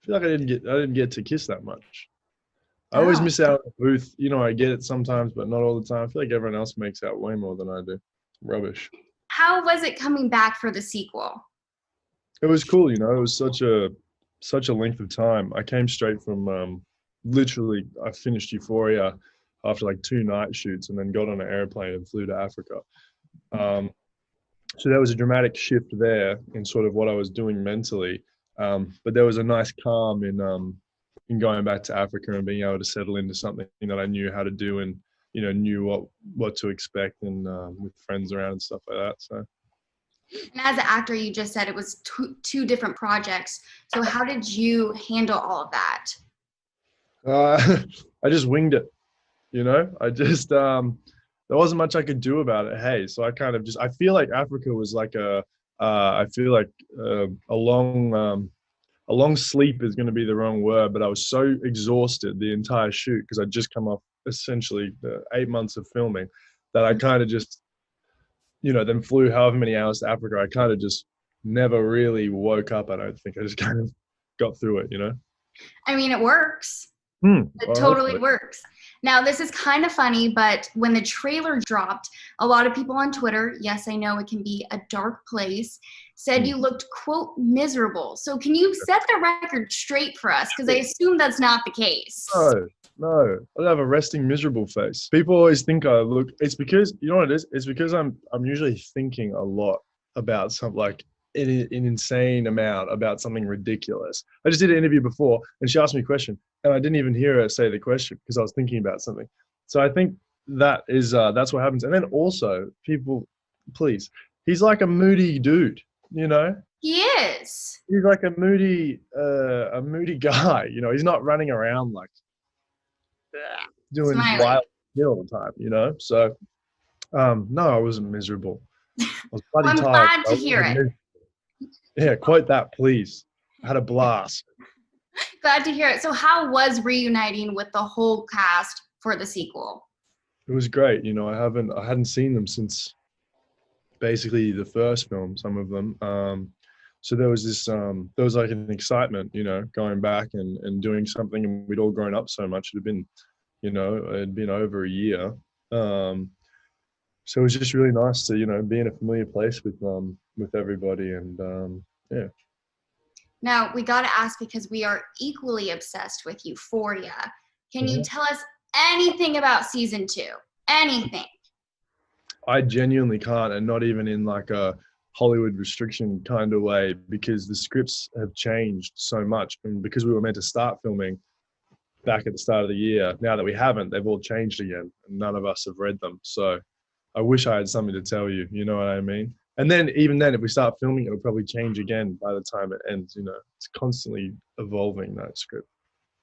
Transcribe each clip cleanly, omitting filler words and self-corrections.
feel like I didn't get to kiss that much. I always Oh. miss out on the booth. I get it sometimes, but not all the time. I feel like everyone else makes out way more than I do. Rubbish. How was it coming back for the sequel? It was cool. It was such a length of time. I came straight from literally. I finished Euphoria after like 2 night shoots, and then got on an airplane and flew to Africa. Um, so there was a dramatic shift there in sort of what I was doing mentally. But there was a nice calm in going back to Africa and being able to settle into something that I knew how to do, and knew what to expect, and with friends around and stuff like that. So And as an actor, you just said it was two different projects. So how did you handle all of that? I just winged it. I just there wasn't much I could do about it. Hey, so I kind of just I feel like Africa was like I feel like a long sleep is going to be the wrong word, but I was so exhausted the entire shoot because I'd just come off essentially the 8 months of filming that I kind of just then flew however many hours to Africa. I kind of just never really woke up. I don't think I just kind of got through it. I mean, it works. It Well, totally hopefully. works. Now, this is kind of funny, but when the trailer dropped, a lot of people on Twitter, yes, I know it can be a dark place, said you looked, quote, miserable. So can you set the record straight for us? Because I assume that's not the case. No, I don't have a resting miserable face. People always think I look. It's because you know what it is. It's because I'm usually thinking a lot about something like an insane amount about something ridiculous. I just did an interview before, and she asked me a question, and I didn't even hear her say the question because I was thinking about something. So I think that's what happens. And then also, people, please, he's like a moody dude. He is. He's like a moody guy. He's not running around like doing Smiling. wild shit all the time. So, no, I wasn't miserable. I was bloody Well, I'm tired. glad I to hear wasn't it. Yeah, quote that, please. I had a blast. Glad to hear it. So how was reuniting with the whole cast for the sequel? It was great. I hadn't seen them since basically the first film, some of them. So there was there was like an excitement, going back and doing something, and we'd all grown up so much. It had been over a year. So it was just really nice to, be in a familiar place with everybody, and yeah. Now, we got to ask because we are equally obsessed with Euphoria. Can you Mhm. tell us anything about season 2? Anything? I genuinely can't, and not even in like a Hollywood restriction kind of way, because the scripts have changed so much, and because we were meant to start filming back at the start of the year, now that we haven't, they've all changed again, and none of us have read them. So I wish I had something to tell you. You know what I mean? And then even then, if we start filming, it'll probably change again by the time it ends. It's constantly evolving, that script.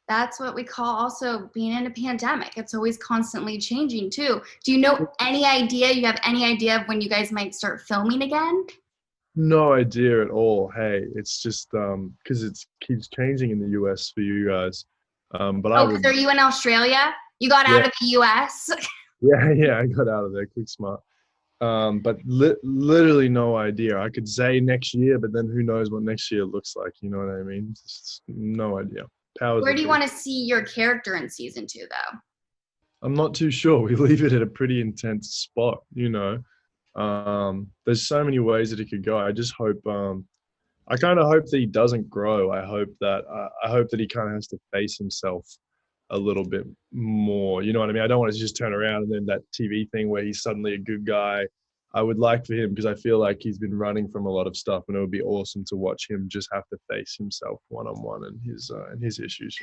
That's what we call also being in a pandemic. It's always constantly changing too. Do you know any idea? You have any idea of when you guys might start filming again? No idea at all. Hey, it's just because it keeps changing in the US for you guys. But I Oh, because would, are you in Australia? You got yeah, out of the US? yeah, I got out of there quick smart. But literally no idea. I could say next year, but then who knows what next year looks like? You know what I mean? Just no idea. Powers Where do that you be. want to see your character in season 2, though? I'm not too sure. We leave it at a pretty intense spot. There's so many ways that it could go. I just hope. I kind of hope that he doesn't grow. I hope that he kind of has to face himself a little bit more. You know what I mean? I don't want to just turn around and then that TV thing where he's suddenly a good guy. I would like for him, because I feel like he's been running from a lot of stuff, and it would be awesome to watch him just have to face himself one on one and his issues.